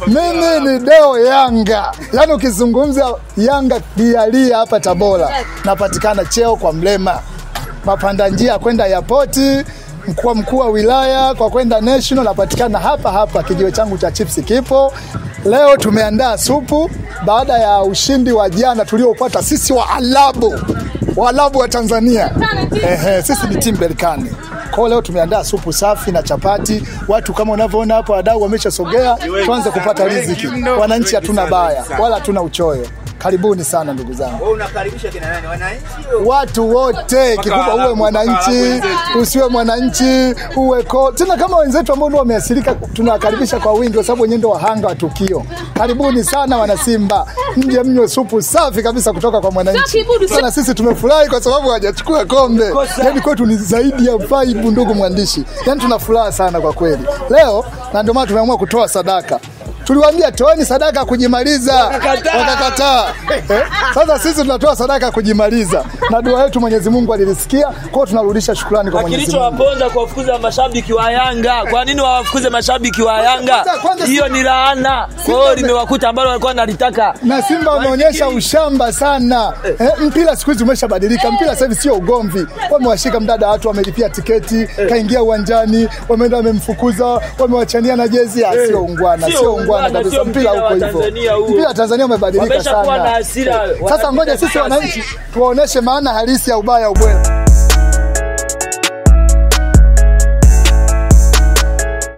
Mimi ni Deo Yanga. Yaani ukizungumza Yanga dialia hapa Tabora. Napatikana cheo kwa Mlema. Mapanda njia kwenda airport, mkuu wa wilaya kwa kwenda national napatikana hapa kijiwe changu cha chips kipo. Leo tumeandaa supu baada ya ushindi wa jana tuliopata sisi Waarabu wa Tanzania. Sisi ni team Berkane. Kwa leo tumeandaa supu safi na chapati. Watu kama unavyoona hapo wadau wameshasogea, tuanze kupata riziki. Wananchi hatuna baya wala hatuna uchoyo. Karibuni sana ndugu zangu. Wewe unakaribisha kina nani? Wananchi? Watu wote, kikubwa uwe mwananchi, usiwe mwananchi, uwe tena kama wenzetu ambao ndio wameathirika tunawakaribisha kwa wingi kwa sababu wenyewe ndio wahanga wa tukio. Karibuni sana wana Simba. Mje mnywe supu safi kabisa kutoka kwa mwananchi. Sana sisi tumefurahi kwa sababu hajachukua kombe. Yaani kwetu ni zaidi ya vibe ndugu mwandishi. Yaani tunafurahi sana kwa kweli. Leo na ndio maana tumeamua kutoa sadaka. Tuliwaambia toeni sadaka kujimaliza, wakakataa. Sasa sisi tunatoa sadaka kujimaliza. Na dua yetu Mwenyezi Mungu alilisikia, kwa hiyo tunarudisha shukrani kwa Mwenyezi Mungu. Kilichowaponza kuwafukuza mashabiki wa Yanga. Kwa nini wawafukuze mashabiki wa Yanga? Hiyo ni laana. Kwa hiyo limewakuta ambalo walikuwa wanalitaka. Na Simba wameonyesha ushamba sana. Mpira siku hizi umeshabadilika. Mpira sasa hivi sio ugomvi. Wamewashika mdada watu wamelipia tiketi, kaingia uwanjani, wameenda wamemfukuza, wamewachania na jezi, sio ungwana, sio ungwana. Kabisa mpira huko hivyo. Mpira Tanzania umebadilika sana. Sasa ngoja sisi wananchi tuwaoneshe maana halisi ya ubaya ubwela.